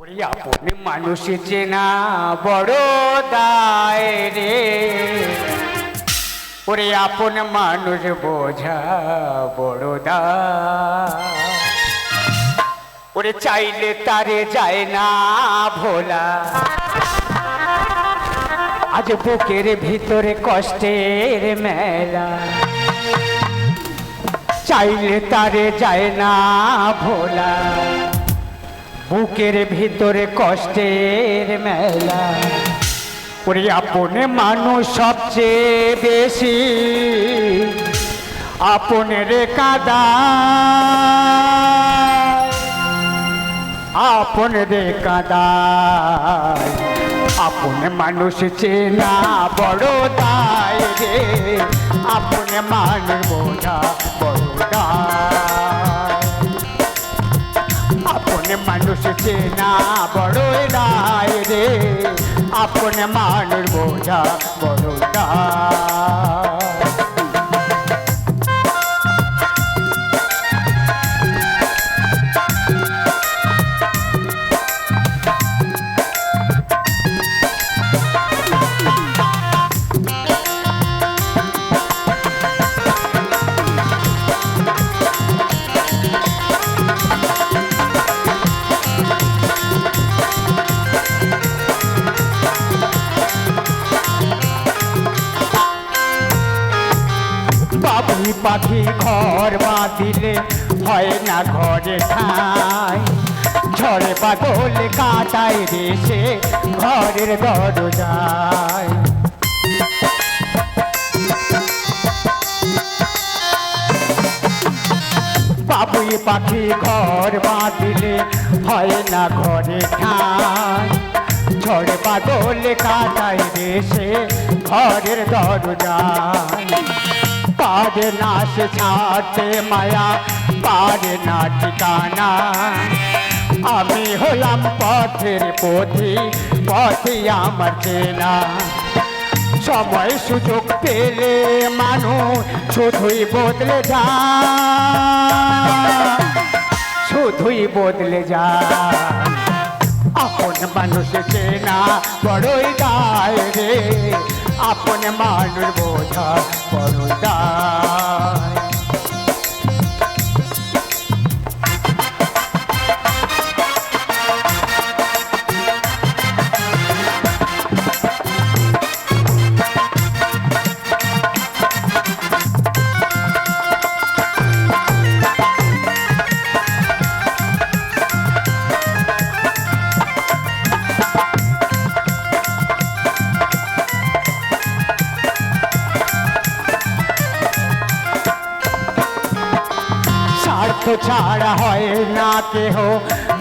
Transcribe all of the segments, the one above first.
আপনি মানুষ চেনা বড় দায় রে, ওরে আপন মানুষ বোঝা বড় দায়, ওরে চাইলে তারে যায় না ভোলা, আজ বুকের ভিতরে কষ্টের মেলা, চাইলে তারে যায় না ভোলা, বুকের ভিতরে কষ্টের মেলা, ওরে আপন মানুষ সবচেয়ে বেশি আপনের কাঁদায়, আপনের কাঁদায়, আপন মানুষ চেনা বড় দায় রে, আপন মানুষ বোঝা বড় দায়, আপন মানুষ চেনা বড় দায় রে, আপন মানুষ বোঝা বড় দায়। বাবুই পাখি ঘর বাঁধিলে হয় না ঘরে ঠাই, ঝড়ে বাদল কাটায় দেশে ঘরের দরজায়, বাবুই পাখি ঘর বাঁধিলে হয় না ঘরে ঠাই, ঝড়ে বাদল কাটায় দেশে ঘরের দরজায়, পারে না সে ছাড়তে মায়া, পারে না ঠিকানা, আমি হলাম পথের পথি, পথি আমার চেনা, সময় সুযোগ পেলে মানুষ শুধুই বদলে যায়, শুধুই বদলে যায়, আপন মানুষ চেনা বড়ই দায় রে, আপন মানুষ বোঝা বড় দায়। স্বার্থ ছাড়া হয় না কেহ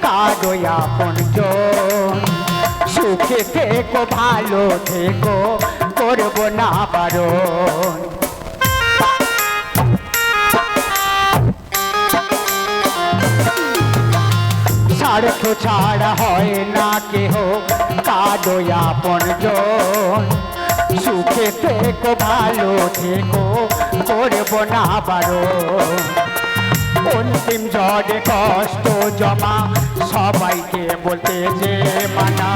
কারো আপনজন, সুখে থেকো ভালো থেকো করবো না বারণ, স্বার্থ ছাড়া হয় না কেহ কারো আপনজন, সুখে থেকো ভালো থেকো করবো না বারণ, অন্তিম ঝড়ে কষ্ট জমা সবাইকে বলতে যে মানা,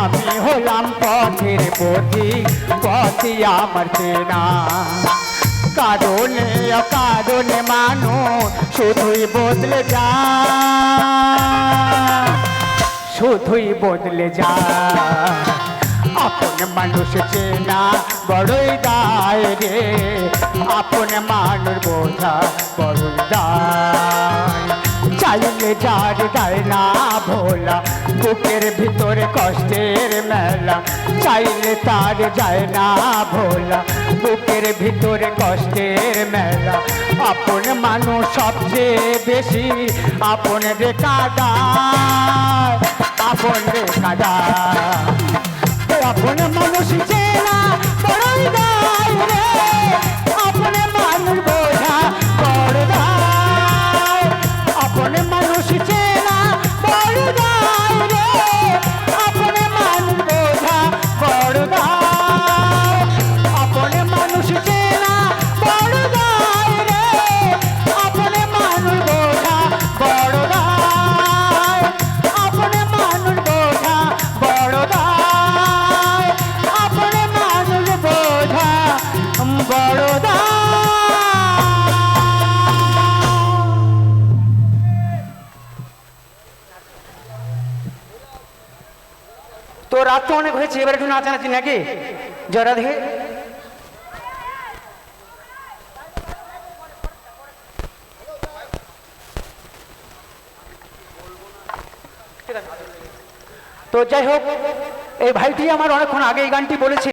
আমি হলাম পথের পথি, পথি আমার চেনা, কারণে অকারণে মানুষ শুধুই বদলে যায়, শুধুই বদলে যায়, আপন মানুষ চেনা বড়ই দায় রে, আপন মানুষ বোঝা বড় দায়, চাইলে যার যায় না ভোলা, বুকের ভিতরে কষ্টের মেলা, চাইলে তার যায় না ভোলা, বুকের ভিতরে কষ্টের মেলা, আপন মানুষ সবচেয়ে বেশি আপন রে কাঁদায়, আপন রে কাঁদায়, আপন মানুষ চেনা বড়ই দায় রে, আপন মানুষ বোঝা বড় দায়, আপন মানুষ চেনা বড় দায় রে, আপন মানুষ বোঝা বড় দায়, আপন মানুষ চেনা বড় দায় রে, আপন মানুষ বোঝা বড় দায়, আপন মানুষ বড় তো রাত তো অনেক হয়েছে, এবার একটু নাচানাচি নাকি জরা দেখে। তো যাই হোক, এই ভাইটি আমার অনেকক্ষণ আগে এই গানটি বলেছে।